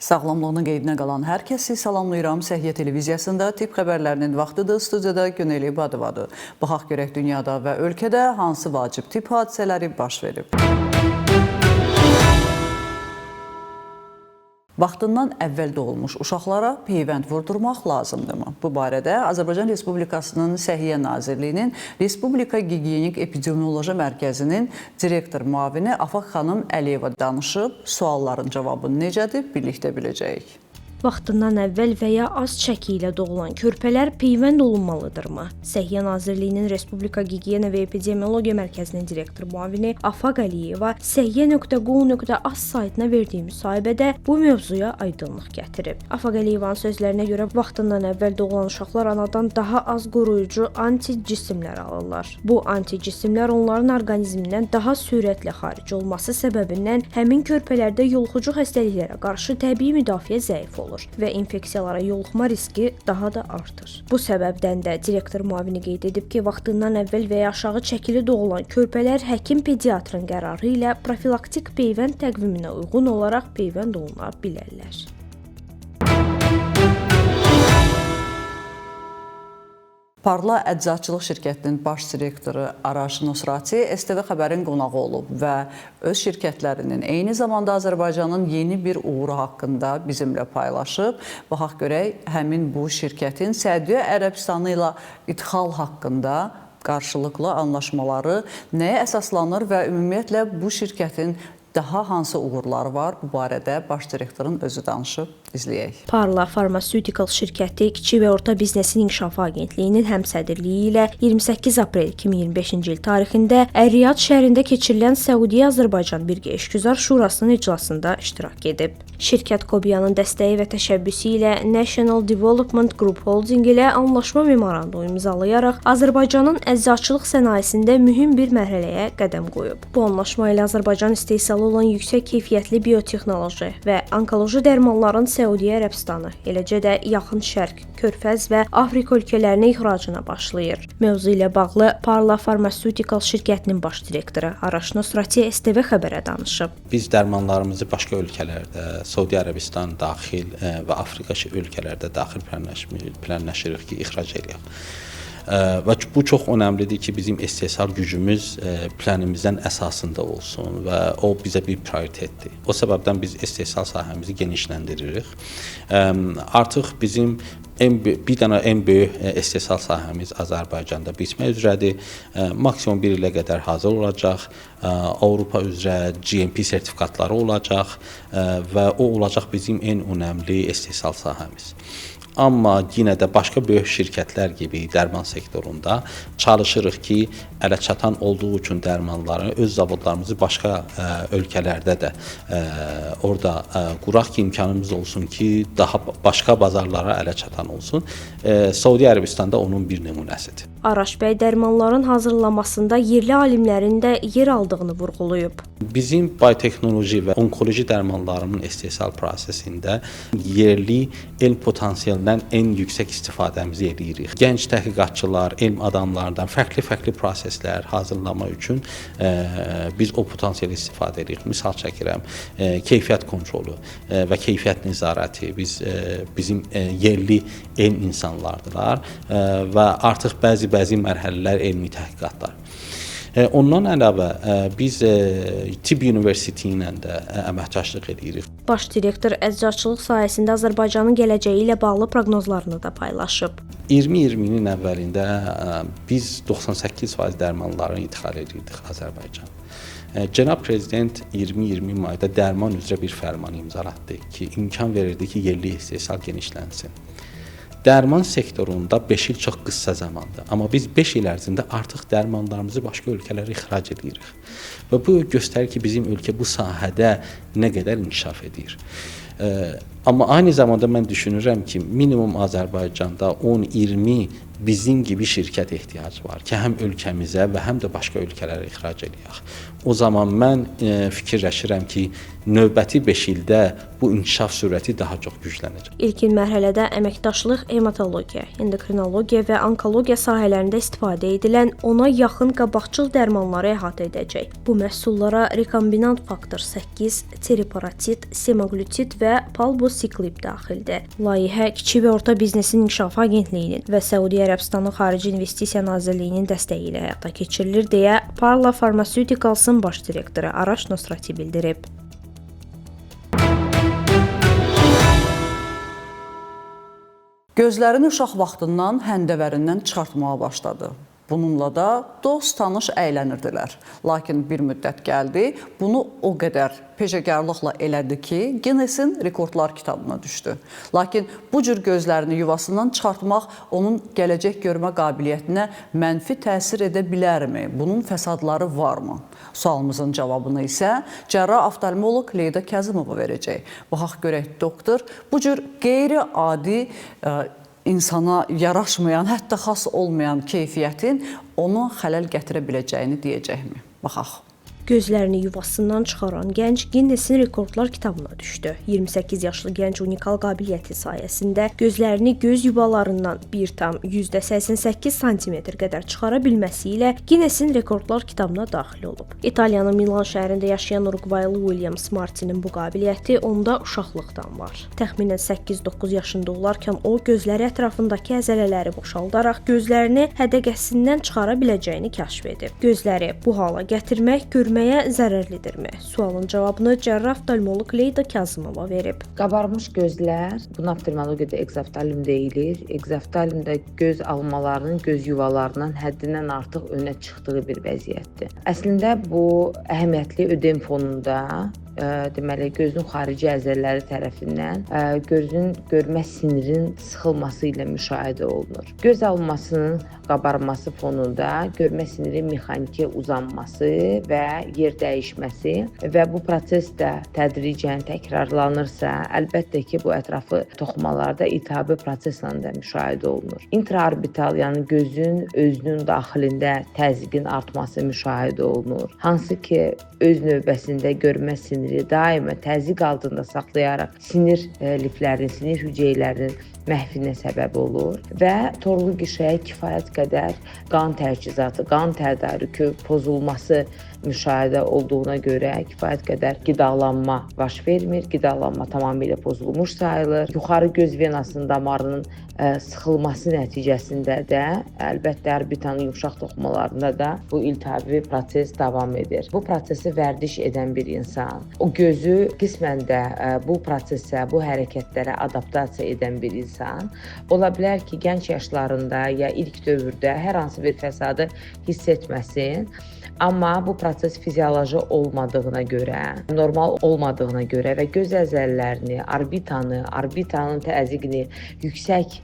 Sağlamlığının qeydinə qalan hər kəsi salamlayıram. Səhiyyə televiziyasında tibb xəbərlərinin vaxtıdır. Studiyada Günel İbadovadır. Baxaq görək dünyada və ölkədə hansı vacib tibb hadisələri baş verib. Vaxtından əvvəl doğulmuş uşaqlara peyvənd vurdurmaq lazımdırmı? Bu barədə Azərbaycan Respublikasının Səhiyyə Nazirliyinin Respublika Gigiyenik Epidemioloji Mərkəzinin direktor müavini Afaq xanım Əliyeva danışıb. Sualların cavabını necədir? Birlikdə biləcəyik. Vaxtından əvvəl və ya az çəki ilə doğulan körpələr peyvənd olunmalıdırmı? Səhiyyə Nazirliyinin Respublika Gigiyena və Epidemiologiya Mərkəzinin direktor müavini Afaq Əliyeva səhiyyə.go.az saytına verdiyi müsahibədə bu mövzuya aydınlıq gətirib. Afaq Əliyevanın sözlərinə görə vaxtından əvvəl doğulan uşaqlar anadan daha az qoruyucu anticismlər alırlar. Bu anticismlər onların orqanizmindən daha sürətlə xaric olması səbəbindən həmin körpələrdə yoluxucu xəstəliklərə qarşı təbii müdafiə zəif olur və infeksiyalara yoluxma riski daha da artır. Bu səbəbdən də direktor müavini qeyd edib ki, vaxtından əvvəl və ya aşağı çəkili doğulan körpələr həkim pediatrın qərarı ilə profilaktik peyvənd təqviminə uyğun olaraq peyvənd oluna bilərlər. Parla Əczaçılıq şirkətinin baş direktoru Araş Nusrati STV xəbərin qonağı olub və öz şirkətlərinin eyni zamanda Azərbaycanın yeni bir uğuru haqqında bizimlə paylaşıb. Baxaq görək, həmin bu şirkətin Səudiyyə Ərəbistanı ilə idxal haqqında qarşılıqlı anlaşmaları nəyə əsaslanır və ümumiyyətlə bu şirkətin daha hansı uğurları var? Bu barədə baş direktorun özü danışıb. İzləyək. Parla Pharmaceutical şirkəti Kiçik və Orta Biznesin İnkişafı Agentliyinin həmsədrliyi ilə 28 aprel 2025-ci il tarixində Ər-Riyad şəhərində keçirilən Səudiyyə-Azərbaycan Birgə İşgüzar Şurasının iclasında iştirak edib. Şirkət Kobiyanın dəstəyi və təşəbbüsü ilə National Development Group Holding ilə anlaşma memorandumu imzalayaraq Azərbaycanın əczaçılıq sənayesində mühüm bir mərhələyə qədəm qoyub. Bu anlaşma ilə Azərbaycan istehsalı olan yüksək keyfiyyətli biotexnoloji və onkoloji dərmanların Səudiyyə Ərəbistanı, eləcə də Yaxın Şərq, Körfəz və Afrika ölkələrinə ixracına başlayır. Mövzu ilə bağlı Parla Pharmaceutical şirkətinin baş direktoru Araş Nusrati STV xəbərə danışıb. Biz dərmanlarımızı başqa ölkələrdə, Səudiyyə Ərəbistan daxil və Afrika ölkələrdə daxil planlaşdırırıq ki, ixrac edək. Və bu çox önəmlidir ki, bizim istehsal gücümüz planımızın əsasında olsun və o bizə bir prioritetdir. O səbəbdən biz istehsal sahəmizi genişləndiririk. Artıq bizim bir dənə ən böyük istehsal sahəmiz Azərbaycanda bitmək üzrədir. Maksimum 1 ilə qədər hazır olacaq. Avropa üzrə GMP sertifikatları olacaq və o olacaq bizim ən önəmli istehsal sahəmiz. Amma yenə də başqa böyük şirkətlər kimi dərman sektorunda çalışırıq ki, ələ çatan olduğu üçün dərmanları öz zavodlarımızı başqa ölkələrdə də orada quraq ki, imkanımız olsun ki, daha başqa bazarlara ələ çatan olsun. Səudiyyə Ərəbistanda onun bir nümunəsidir. Araş bəy dərmanların hazırlanmasında yerli alimlərin də yer aldığını vurğulayıb. Bizim biotexnoloji və onkoloji dərmanlarının istehsal prosesində yerli elm potansiyelindən ən yüksək istifadəmizi edirik. Gənc təhqiqatçılar, elm adamlarından fərqli proseslər hazırlamaq üçün biz o potansiyeli istifadə edirik. Misal çəkirəm, keyfiyyət kontrolu və keyfiyyət nəzarəti bizim yerli elm insanlardılar və artıq bəzi mərhələlər elmi təhqiqatlar. Ondan əlavə biz Tibb Universiteti ilə də əməkdaşlıq edirik. Baş direktor əczaçılıq sahəsində Azərbaycanın gələcəyi ilə bağlı proqnozlarını da paylaşıb. 2020-nin əvvəlində biz 98% dərmanları idxal edirdik Azərbaycan. Cənab Prezident 2020 mayda dərman üzrə bir fərman imzalatdı ki, imkan verirdi ki, yerli istehsal genişlənsin. Dərman sektorunda 5 il çox qısa zamandır. Amma biz 5 il ərzində artıq dərmanlarımızı başqa ölkələrə ixrac edirik. Və bu göstərir ki, bizim ölkə bu sahədə nə qədər inkişaf edir. Amma aynı zamanda mən düşünürəm ki, minimum Azərbaycanda 10-20 bizim gibi şirkət ehtiyacı var ki, həm ölkəmizə və həm də başqa ölkələrə ixrac edək. O zaman mən fikirləşirəm ki, növbəti 5 ildə bu inkişaf sürəti daha çox güclənəcək. İlkin mərhələdə əməkdaşlıq hematologiya, endokrinologiya və onkologiya sahələrində istifadə edilən 10-a yaxın qabaqcıl dərmanları əhatə edəcək. Bu məhsullara rekombinant faktor 8, teriparatid, semaglutid və palbosiklib daxildir. Layihə Kiçik və Orta Biznesin İnkişafı Agentliyinin və Səudiyyə Ərəbistanı Xarici İnvestisiya Nazirliyinin dəstəyi ilə həyata keçirilir deyə Parla Pharmaceuticals'ın baş direktoru Arash Nosrati bildirib. Gözlərini uşaq vaxtından həndəvərindən çıxartmağa başladı. Bununla da dost-tanış əylənirdilər. Lakin bir müddət gəldi, bunu o qədər peşəkarlıqla elədi ki, Guinnessin rekordlar kitabına düşdü. Lakin bu cür gözlərini yuvasından çıxartmaq onun gələcək görmə qabiliyyətinə mənfi təsir edə bilərmi? Bunun fəsadları varmı? Sualımızın cavabını isə cərrah-oftalmoloq Leyda Kazımova verəcək. Baxaq görək, doktor, bu cür qeyri-adi insana yaraşmayan, hətta xas olmayan keyfiyyətin ona xələl gətirə biləcəyini deyəcəkmi? Baxaq. Gözlərini yuvasından çıxaran gənc Guinnessin rekordlar kitabına düşdü. 28 yaşlı gənc unikal qabiliyyəti sayəsində gözlərini göz yuvalarından 1,88 sm qədər çıxara bilməsi ilə Guinnessin rekordlar kitabına daxil olub. İtaliyanın Milan şəhərində yaşayan Uruqvaylı Williams Martinin bu qabiliyyəti onda uşaqlıqdan var. Təxminən 8-9 yaşında olarkən o gözləri ətrafındakı əzələləri boşaldaraq gözlərini hədəqəsindən çıxara biləcəyini kəşf edib. Gözləri bu hala gətirmək görməyə zərərlidirmi? Sualın cavabını cərrah-oftalmoloq Leyda Kazımova verib. Qabarmış gözlər, buna oftalmologiyada egzoftalm deyilir. Egzoftalmda göz almalarının göz yuvalarından həddindən artıq önə çıxdığı bir vəziyyətdir. Əslində bu əhəmiyyətli ödem fonunda deməli gözün xarici əzələləri tərəfindən gözün görmə sinirinin sıxılması ilə müşahidə olunur. Göz almasının qabarması fonunda görmə sinirinin mexaniki uzanması və yer dəyişməsi və bu proses də tədricən təkrarlanırsa, əlbəttə ki, bu ətrafı toxumalarda iltihabi proseslə də müşahidə olunur. İntraorbital, yəni gözün özünün daxilində təzyiqin artması müşahidə olunur. Hansı ki, öz növbəsində görmə siniri daima təzyiq altında saxlayaraq sinir liflərinin, sinir hüceyrələrinin məhvinə səbəb olur və torlu qişəyə kifayət qədər qan tərkizatı, qan tədarükü pozulması müşahidə olduğuna görə kifayət qədər qidalanma baş vermir. Qidalanma tamamilə pozulmuş sayılır. Yuxarı göz venasının damarının sıxılması nəticəsində də əlbəttə orbitanın yumşaq toxumalarında da bu iltihabi proses davam edir. Bu prosesi vərdiş edən bir insan, o gözü qismən də bu prosesə, bu hərəkətlərə adaptasiya edən bir insan ola bilər ki, gənc yaşlarında ya ilk dövrdə hər hansı bir fəsadı hiss etməsin. Amma bu proses fizioloji olmadığına görə, normal olmadığına görə və göz əzələlərini, orbitanın təzyiqini yüksək,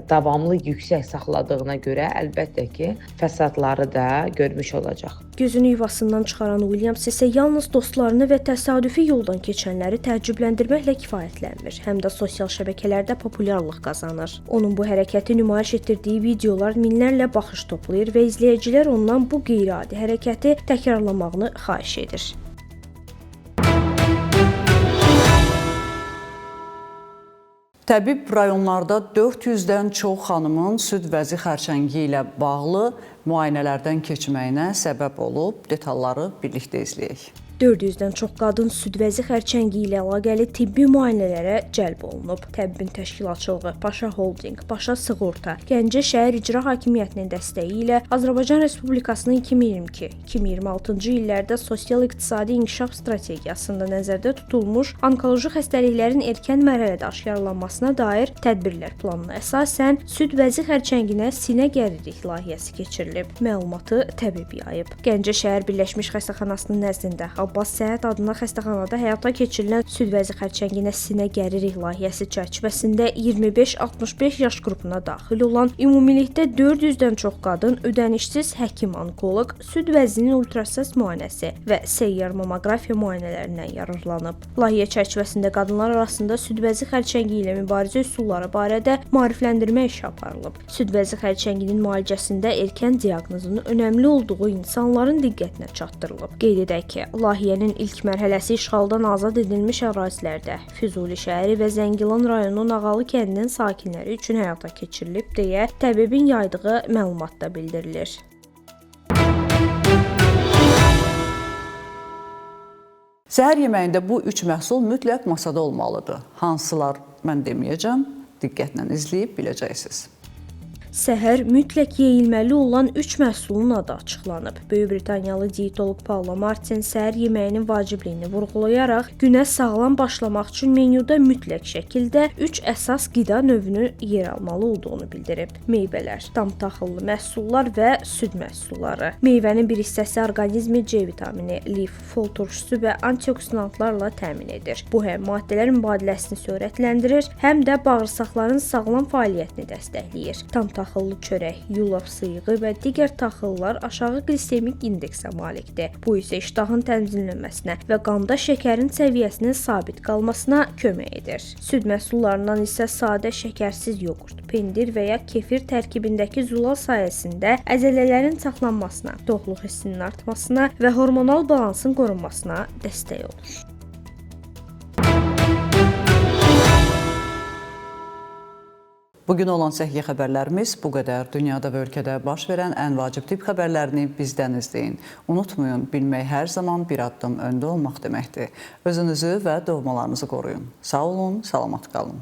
davamlı yüksək saxladığına görə əlbəttə ki, fəsadları da görmüş olacaq. Gözünü yuvasından çıxaran Williams isə yalnız dostlarını və təsadüfi yoldan keçənləri təəccübləndirməklə kifayətlənmir, həm də sosial şəbəkələrdə populyarlıq qazanır. Onun bu hərəkəti nümayiş etdirdiyi videolar minlərlə baxış toplayır və izləyicilər ondan bu qeyri-adi hərəkəti təkrarlamağını xahiş edir. Təbib rayonlarda 400-dən çox xanımın süd vəzi xərçəngi ilə bağlı müayinələrdən keçməyinə səbəb olub. Detalları birlikdə izləyək. 400-dən çox qadın süd vəzi xərçəngi ilə əlaqəli tibbi müayinələrə cəlb olunub. Təbibin təşkilatçılığı Paşa Holding, Paşa Sığorta, Gəncə şəhər icra hakimiyyətinin dəstəyi ilə Azərbaycan Respublikasının 2022-2026-cı illərdə sosial-iqtisadi inkişaf strategiyasında nəzərdə tutulmuş onkoloji xəstəliklərin erkən mərhələdə aşkarlanmasına dair tədbirlər planına əsasən süd vəzi xərçənginə sinə gəririlik layihəsi keçirilib. Məlumatı təbib yayıb. Gəncə şəhər Birləşmiş Xəstəxanasının nəzdində Abbas Səhət adına xəstəxanada həyata keçirilən süd vəzi xərçənginə sinə gəririk layihəsi çərçivəsində 25-65 yaş qrupuna daxil olan ümumilikdə 400-dən çox qadın ödənişsiz həkim-onkoloq, süd vəzinin ultrasəs müayinəsi və seyyar mammoqrafiya müayinələrindən yararlanıb. Layihə çərçivəsində qadınlar arasında süd vəzi xərçəngi ilə mübarizə üsulları barədə maarifləndirmə işi aparılıb. Süd vəzi xərçənginin müalicəsində erkən diaqnozun önəmli olduğu insanların diqqətinə çatdırılıb. Qeyd edək ki, layihənin ilk mərhələsi işğaldan azad edilmiş ərazilərdə Füzuli şəhəri və Zəngilan rayonu Nağalı kəndinin sakinləri üçün həyata keçirilib deyə təbibin yaydığı məlumatda bildirilir. Səhər yeməyində bu 3 məhsul mütləq masada olmalıdır. Hansılar mən deməyəcəm, diqqətlə izləyib biləcəksiniz. Səhər mütləq yeyilməli olan 3 məhsulun adı açıqlanıb. Böyük Britaniyalı diyetoloq Paula Martin səhər yeməyinin vacibliyini vurğulayaraq günə sağlam başlamaq üçün menyuda mütləq şəkildə 3 əsas qida növünü yer almalı olduğunu bildirib. Meyvələr, tam taxıllı məhsullar və süd məhsulları. Meyvənin bir hissəsi orqanizmi C vitamini, lif, fol turşusu və antioksidantlarla təmin edir. Bu həm maddələr mübadiləsini sürətləndirir, həm də bağırsaqların sağlam fəaliyyətini dəstəkləyir. Tam taxıllı çörək, yulaf sıyığı və digər taxıllar aşağı glisemik indeksə malikdir. Bu isə iştahın tənzimlənməsinə və qanda şəkərin səviyyəsinin sabit qalmasına kömək edir. Süd məhsullarından isə sadə şəkərsiz yoğurt, pendir və ya kefir tərkibindəki zulal sayəsində əzələlərin saxlanmasına, toxluq hissinin artmasına və hormonal balansın qorunmasına dəstək olur. Bugün olan səhiyyə xəbərlərimiz bu qədər. Dünyada və ölkədə baş verən ən vacib tibb xəbərlərini bizdən izləyin. Unutmayın, bilmək hər zaman bir addım öndə olmaq deməkdir. Özünüzü və doğmalarınızı qoruyun. Sağ olun, salamat qalın.